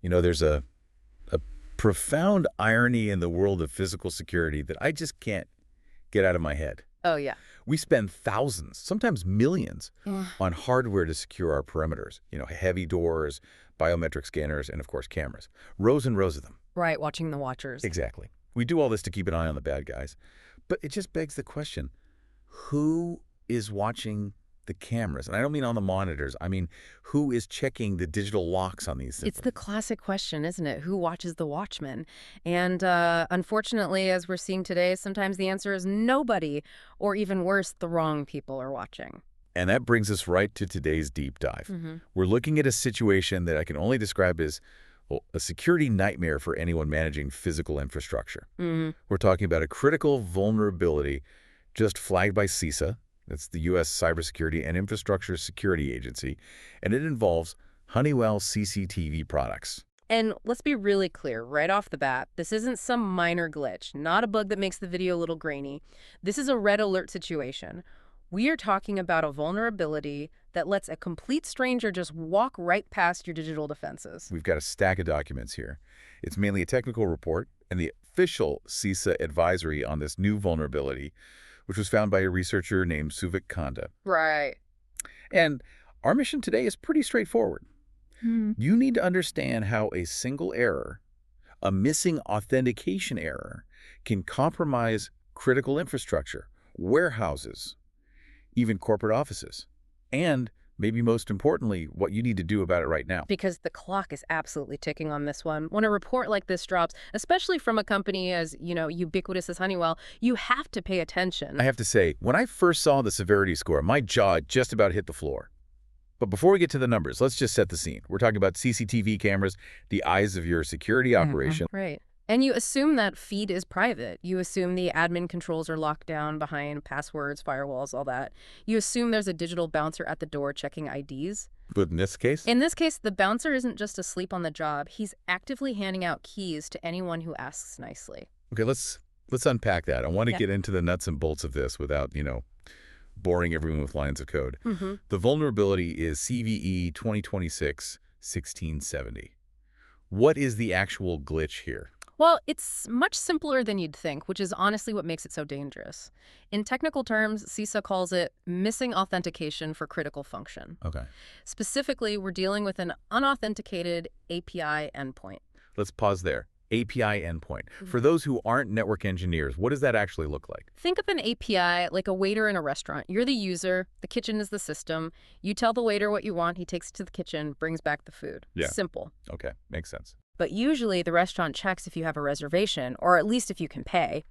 There's a profound irony in the world of physical security that I just can't get out of my head. Oh, yeah. We spend thousands, sometimes millions, on hardware to secure our perimeters. Heavy doors, biometric scanners, and of course cameras. Rows and rows of them. Right, watching the watchers. Exactly. We do all this to keep an eye on the bad guys. But it just begs the question, who is watching the cameras? And I don't mean on the monitors. I mean, who is checking the digital locks on these things? It's the classic question, isn't it? Who watches the watchman? And unfortunately, as we're seeing today, sometimes the answer is nobody, or even worse, the wrong people are watching. And that brings us right to today's deep dive. We're looking at a situation that I can only describe as a security nightmare for anyone managing physical infrastructure. We're talking about a critical vulnerability just flagged by CISA. That's the U.S. Cybersecurity and Infrastructure Security Agency, and it involves Honeywell CCTV products. And let's be really clear right off the bat, this isn't some minor glitch, not a bug that makes the video a little grainy. This is a red alert situation. We are talking about a vulnerability that lets a complete stranger just walk right past your digital defenses. We've got a stack of documents here. It's mainly a technical report and the official CISA advisory on this new vulnerability, which was found by a researcher named Suvik Kanda. Right. And our mission today is pretty straightforward. You need to understand how a single error, a missing authentication error, can compromise critical infrastructure, warehouses, even corporate offices, and maybe most importantly, what you need to do about it right now. Because the clock is absolutely ticking on this one. When a report like this drops, especially from a company as, ubiquitous as Honeywell, you have to pay attention. I have to say, when I first saw the severity score, my jaw just about hit the floor. But before we get to the numbers, let's just set the scene. We're talking about CCTV cameras, the eyes of your security operation. Right. And you assume that feed is private. You assume the admin controls are locked down behind passwords, firewalls, all that. You assume there's a digital bouncer at the door checking IDs. But in this case? In this case, the bouncer isn't just asleep on the job. He's actively handing out keys to anyone who asks nicely. Okay, let's unpack that. I want to get into the nuts and bolts of this without, boring everyone with lines of code. The vulnerability is CVE 2026-1670. What is the actual glitch here? Well, it's much simpler than you'd think, which is honestly what makes it so dangerous. In technical terms, CISA calls it missing authentication for critical function. Okay. Specifically, we're dealing with an unauthenticated API endpoint. Let's pause there. API endpoint. For those who aren't network engineers, what does that actually look like? Think of an API like a waiter in a restaurant. You're the user, the kitchen is the system. You tell the waiter what you want, he takes it to the kitchen, brings back the food. Yeah. Simple. Okay, makes sense. But usually the restaurant checks if you have a reservation, or at least if you can pay.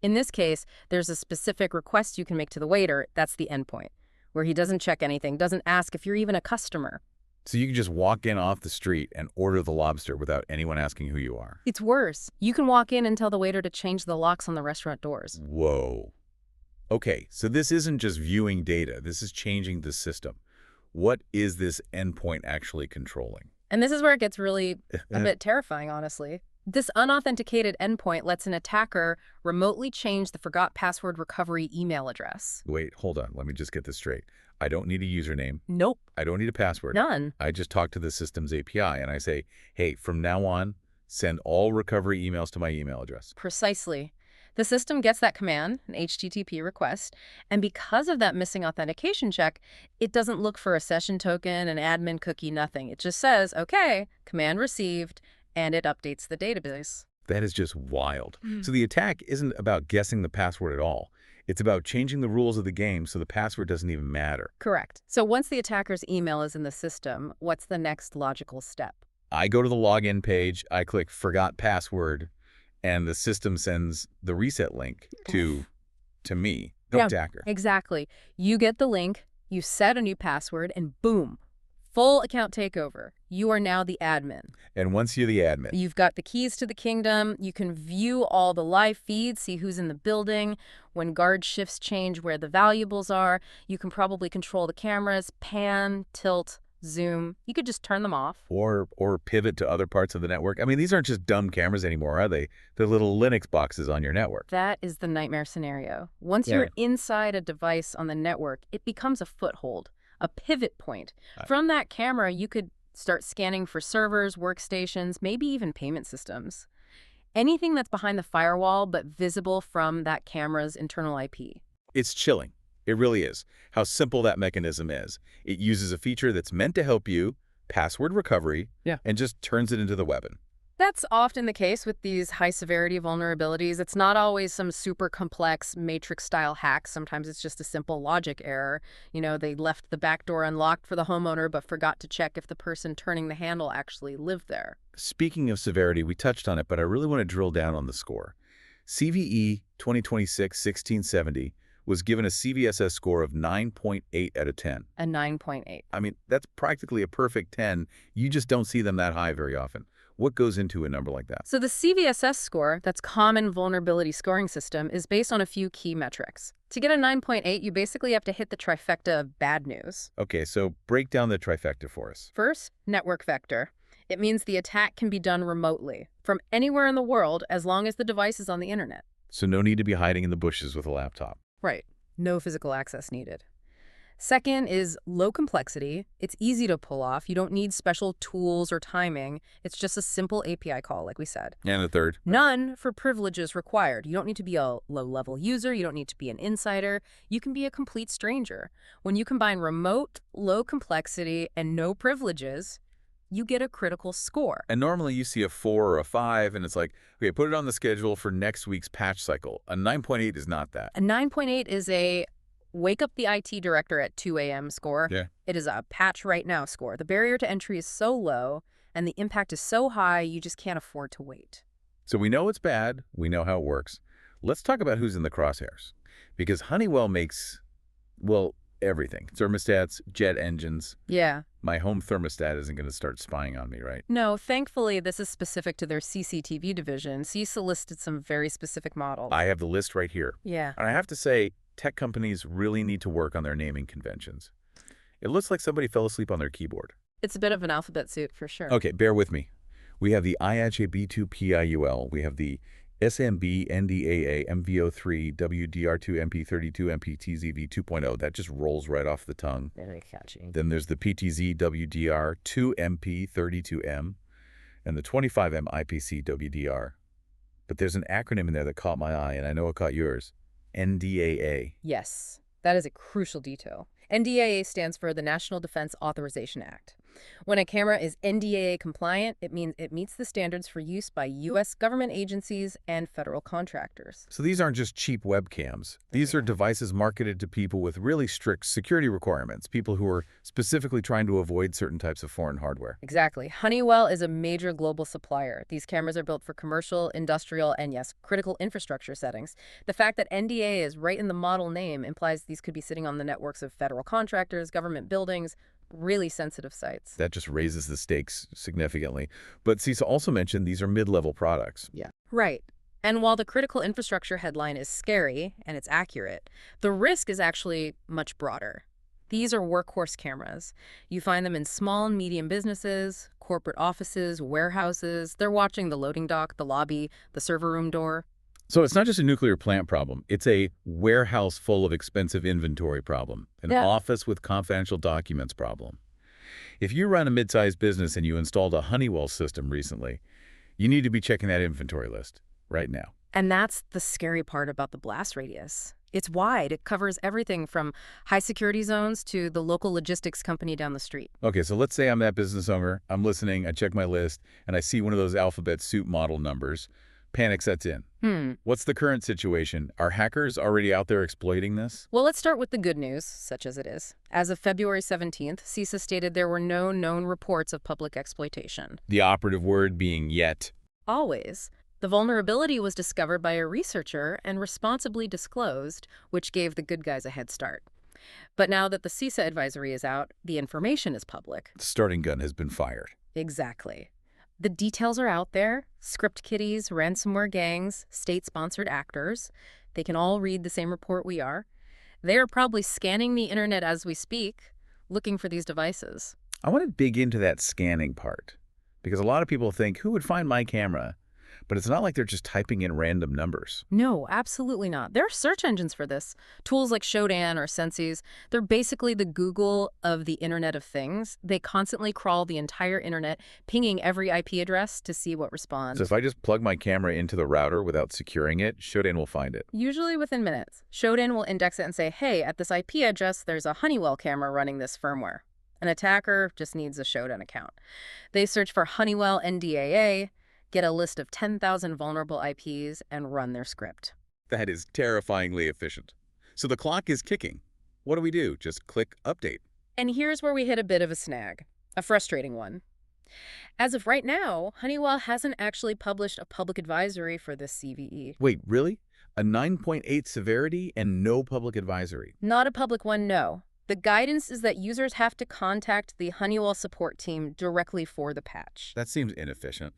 In this case, there's a specific request you can make to the waiter. That's the endpoint, where he doesn't check anything, doesn't ask if you're even a customer. So you can just walk in off the street and order the lobster without anyone asking who you are. It's worse. You can walk in and tell the waiter to change the locks on the restaurant doors. Whoa. Okay, so this isn't just viewing data. This is changing the system. What is this endpoint actually controlling? And this is where it gets really a bit terrifying, honestly. This unauthenticated endpoint lets an attacker remotely change the forgot password recovery email address. Wait, hold on. Let me just get this straight. I don't need a username. Nope. I don't need a password. None. I just talk to the system's API and I say, hey, from now on, send all recovery emails to my email address. Precisely. The system gets that command, an HTTP request, and because of that missing authentication check, it doesn't look for a session token, an admin cookie, nothing. It just says, okay, command received, and it updates the database. That is just wild. So the attack isn't about guessing the password at all. It's about changing the rules of the game so the password doesn't even matter. Correct. So once the attacker's email is in the system, what's the next logical step? I go to the login page, I click forgot password, and the system sends the reset link to me, the attacker. Exactly. You get the link, you set a new password, and boom, full account takeover. You are now the admin. And once you're the admin, You've got the keys to the kingdom. You can view all the live feeds, see who's in the building. When guard shifts change where the valuables are, you can probably control the cameras, pan, tilt, zoom. You could just turn them off. or pivot to other parts of the network. I mean, these aren't just dumb cameras anymore, are they? They're little Linux boxes on your network. That is the nightmare scenario. Once you're inside a device on the network, it becomes a foothold, a pivot point. From that camera, you could Start scanning for servers, workstations, maybe even payment systems. Anything that's behind the firewall but visible from that camera's internal IP. It's chilling. It really is. How simple that mechanism is. It uses a feature that's meant to help you, password recovery, and just turns it into the weapon. That's often the case with these high-severity vulnerabilities. It's not always some super complex matrix-style hack. Sometimes it's just a simple logic error. You know, they left the back door unlocked for the homeowner but forgot to check if the person turning the handle actually lived there. Speaking of severity, we touched on it, but I really want to drill down on the score. CVE 2026-1670 was given a CVSS score of 9.8 out of 10. A 9.8. I mean, that's practically a perfect 10. You just don't see them that high very often. What goes into a number like that? So the CVSS score, that's Common Vulnerability Scoring System, is based on a few key metrics. To get a 9.8, you basically have to hit the trifecta of bad news. Okay, so break down the trifecta for us. First, network vector. It means the attack can be done remotely, from anywhere in the world, as long as the device is on the internet. So no need to be hiding in the bushes with a laptop. Right. No physical access needed. Second is low complexity. It's easy to pull off. You don't need special tools or timing. It's just a simple API call, like we said. And the third? None for privileges required. You don't need to be a low-level user. You don't need to be an insider. You can be a complete stranger. When you combine remote, low complexity, and no privileges, you get a critical score. And normally you see a 4 or a 5, and it's like, okay, put it on the schedule for next week's patch cycle. A 9.8 is not that. A 9.8 is a wake up the IT director at 2 a.m. score. Yeah. It is a patch right now score. The barrier to entry is so low and the impact is so high, you just can't afford to wait. So we know it's bad. We know how it works. Let's talk about who's in the crosshairs. Because Honeywell makes, well, everything. Thermostats, jet engines. Yeah. My home thermostat isn't going to start spying on me, right? No, thankfully, this is specific to their CCTV division. CISA listed some very specific models. I have the list right here. Yeah. And I have to say, tech companies really need to work on their naming conventions. It looks like somebody fell asleep on their keyboard. It's a bit of an alphabet soup, for sure. Okay, bear with me. We have the I-HIB2PI-UL. We have the SMB NDAA MV03 WDR2 MP32 MPTZ V2.0. That just rolls right off the tongue. Very catchy. Then there's the PTZ WDR 2 MP32M and the 25M IPC WDR. But there's an acronym in there that caught my eye, and I know it caught yours. NDAA. Yes, that is a crucial detail. NDAA stands for the National Defense Authorization Act. When a camera is NDAA compliant, it means it meets the standards for use by U.S. government agencies and federal contractors. So these aren't just cheap webcams. These are devices marketed to people with really strict security requirements, people who are specifically trying to avoid certain types of foreign hardware. Exactly. Honeywell is a major global supplier. These cameras are built for commercial, industrial, and yes, critical infrastructure settings. The fact that NDAA is right in the model name implies these could be sitting on the networks of federal contractors, government buildings, really sensitive sites. That just raises the stakes significantly. But CISA also mentioned these are mid-level products. Yeah. Right. And while the critical infrastructure headline is scary, and it's accurate, the risk is actually much broader. These are workhorse cameras. You find them in small and medium businesses, corporate offices, warehouses. They're watching the loading dock, the lobby, the server room door. So it's not just a nuclear plant problem. It's a warehouse full of expensive inventory problem, an office with confidential documents problem. If you run a mid-sized business and you installed a Honeywell system recently, you need to be checking that inventory list right now. And that's the scary part about the blast radius. It's wide. It covers everything from high security zones to the local logistics company down the street. Okay, so let's say I'm that business owner. I'm listening, I check my list, and I see one of those alphabet soup model numbers. Panic sets in. What's the current situation? Are hackers already out there exploiting this? Well, let's start with the good news, such as it is. As of February 17th, CISA stated there were no known reports of public exploitation. The operative word being yet. Always. The vulnerability was discovered by a researcher and responsibly disclosed, which gave the good guys a head start. But now that the CISA advisory is out, the information is public. The starting gun has been fired. Exactly. The details are out there. Script kiddies, ransomware gangs, state-sponsored actors. They can all read the same report we are. They are probably scanning the internet as we speak, looking for these devices. I want to dig into that scanning part, because a lot of people think, who would find my camera? But it's not like they're just typing in random numbers. No, absolutely not. There are search engines for this. Tools like Shodan or Sensi's, they're basically the Google of the Internet of Things. They constantly crawl the entire internet, pinging every IP address to see what responds. So if I just plug my camera into the router without securing it, Shodan will find it. Usually within minutes. Shodan will index it and say, hey, at this IP address, there's a Honeywell camera running this firmware. An attacker just needs a Shodan account. They search for Honeywell NDAA, get a list of 10,000 vulnerable IPs, and run their script. That is terrifyingly efficient. So the clock is ticking. What do we do? Just click update. And here's where we hit a bit of a snag, a frustrating one. As of right now, Honeywell hasn't actually published a public advisory for this CVE. Wait, really? A 9.8 severity and no public advisory? Not a public one, no. The guidance is that users have to contact the Honeywell support team directly for the patch. That seems inefficient.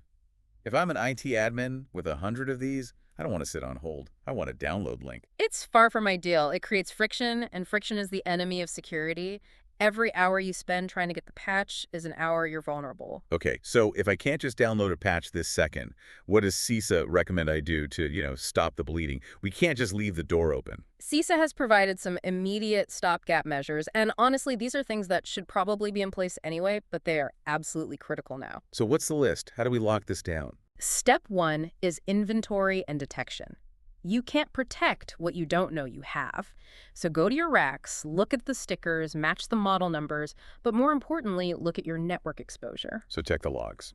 If I'm an IT admin with 100 of these, I don't want to sit on hold. I want a download link. It's far from ideal. It creates friction, and friction is the enemy of security. Every hour you spend trying to get the patch is an hour you're vulnerable. Okay, so if I can't just download a patch this second, what does CISA recommend I do to, stop the bleeding? We can't just leave the door open. CISA has provided some immediate stopgap measures, and honestly, these are things that should probably be in place anyway, but they are absolutely critical now. So what's the list? How do we lock this down? Step 1 is inventory and detection. You can't protect what you don't know you have. So go to your racks, look at the stickers, match the model numbers, but more importantly, look at your network exposure. So check the logs.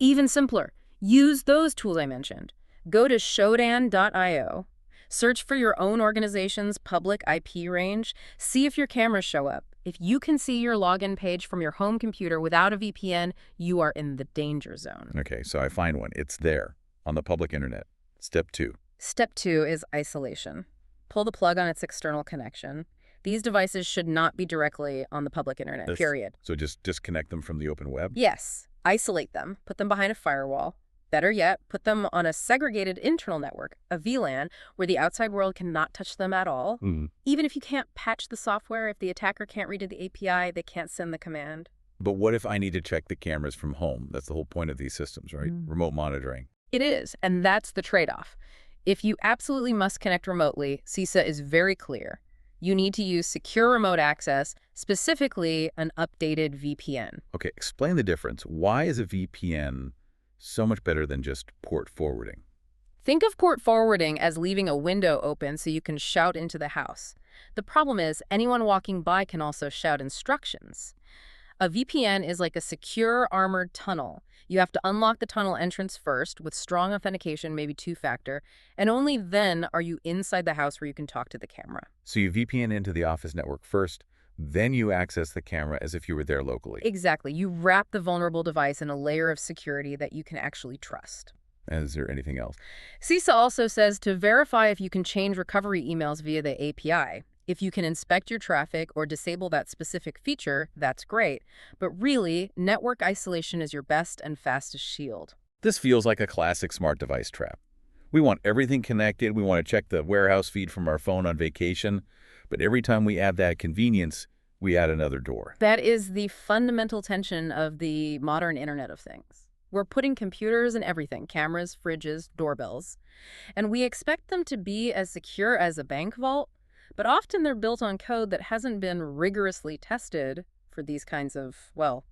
Even simpler, use those tools I mentioned. Go to shodan.io, search for your own organization's public IP range, see if your cameras show up. If you can see your login page from your home computer without a VPN, you are in the danger zone. Okay, so I find one. It's there on the public internet. Step 2. Step 2 is isolation. Pull the plug on its external connection. These devices should not be directly on the public internet, period. So just disconnect them from the open web? Yes. Isolate them. Put them behind a firewall. Better yet, put them on a segregated internal network, a VLAN, where the outside world cannot touch them at all. Even if you can't patch the software, if the attacker can't read the API, they can't send the command. But what if I need to check the cameras from home? That's the whole point of these systems, right? Remote monitoring. It is, and that's the trade-off. If you absolutely must connect remotely, CISA is very clear. You need to use secure remote access, specifically an updated VPN. Okay, explain the difference. Why is a VPN so much better than just port forwarding? Think of port forwarding as leaving a window open so you can shout into the house. The problem is anyone walking by can also shout instructions. A VPN is like a secure armored tunnel. You have to unlock the tunnel entrance first with strong authentication, maybe two-factor, and only then are you inside the house where you can talk to the camera. So you VPN into the office network first, then you access the camera as if you were there locally. Exactly. You wrap the vulnerable device in a layer of security that you can actually trust. And is there anything else? CISA also says to verify if you can change recovery emails via the API. If you can inspect your traffic or disable that specific feature, that's great. But really, network isolation is your best and fastest shield. This feels like a classic smart device trap. We want everything connected. We want to check the warehouse feed from our phone on vacation. But every time we add that convenience, we add another door. That is the fundamental tension of the modern Internet of Things. We're putting computers in everything, cameras, fridges, doorbells. And we expect them to be as secure as a bank vault. But often they're built on code that hasn't been rigorously tested for these kinds of, well,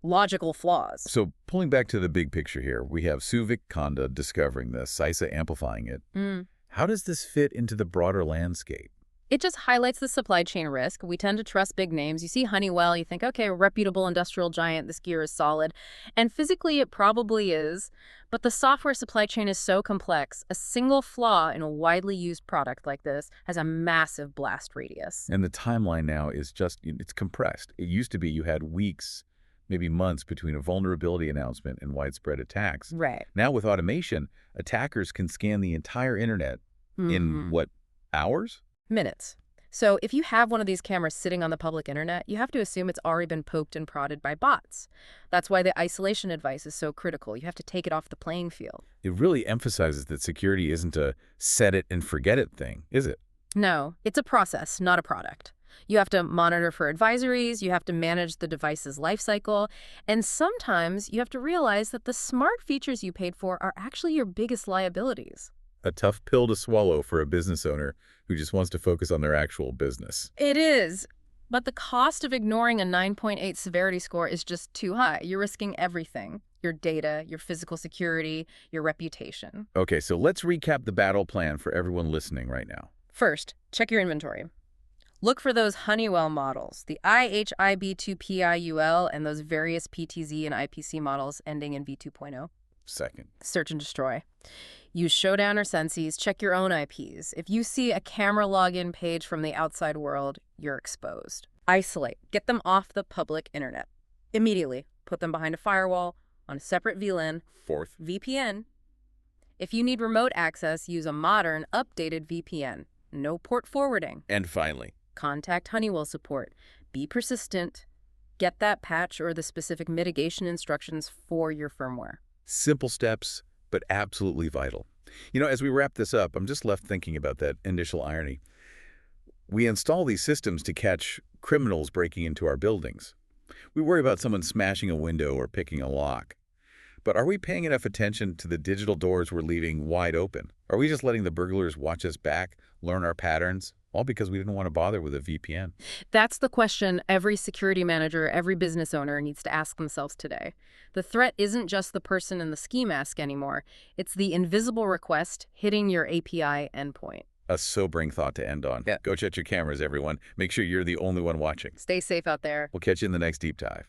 logical flaws. So pulling back to the big picture here, we have Suvik Kanda discovering this, CISA amplifying it. How does this fit into the broader landscape? It just highlights the supply chain risk. We tend to trust big names. You see Honeywell, you think, okay, a reputable industrial giant, this gear is solid. And physically it probably is, but the software supply chain is so complex. A single flaw in a widely used product like this has a massive blast radius. And the timeline now is just, it's compressed. It used to be you had weeks, maybe months between a vulnerability announcement and widespread attacks. Right. Now with automation, attackers can scan the entire internet in, what, hours? Minutes. So if you have one of these cameras sitting on the public internet, you have to assume it's already been poked and prodded by bots. That's why the isolation advice is so critical. You have to take it off the playing field. It really emphasizes that security isn't a set it and forget it thing, is it? No, it's a process, not a product. You have to monitor for advisories, you have to manage the device's lifecycle, and sometimes you have to realize that the smart features you paid for are actually your biggest liabilities. A tough pill to swallow for a business owner who just wants to focus on their actual business. It is. But the cost of ignoring a 9.8 severity score is just too high. You're risking everything. Your data, your physical security, your reputation. Okay, so let's recap the battle plan for everyone listening right now. First, check your inventory. Look for those Honeywell models, the I-HIB2PI-UL and those various PTZ and IPC models ending in V2.0. Second, Search and destroy. Use Showdown or Sensi's. Check your own IPs. If you see a camera login page from the outside world, you're exposed. Isolate. Get them off the public internet. Immediately. Put them behind a firewall, on a separate VLAN. fourth, VPN. If you need remote access, use a modern, updated VPN. No port forwarding. and finally, Contact Honeywell support. Be persistent. Get that patch or the specific mitigation instructions for your firmware. simple steps, but absolutely vital. You know, as we wrap this up, I'm just left thinking about that initial irony. We install these systems to catch criminals breaking into our buildings. We worry about someone smashing a window or picking a lock. But are we paying enough attention to the digital doors we're leaving wide open? Are we just letting the burglars watch us back, learn our patterns, all because we didn't want to bother with a VPN? That's the question every security manager, every business owner needs to ask themselves today. The threat isn't just the person in the ski mask anymore. It's the invisible request hitting your API endpoint. A sobering thought to end on. Yeah. Go check your cameras, everyone. Make sure you're the only one watching. Stay safe out there. We'll catch you in the next deep dive.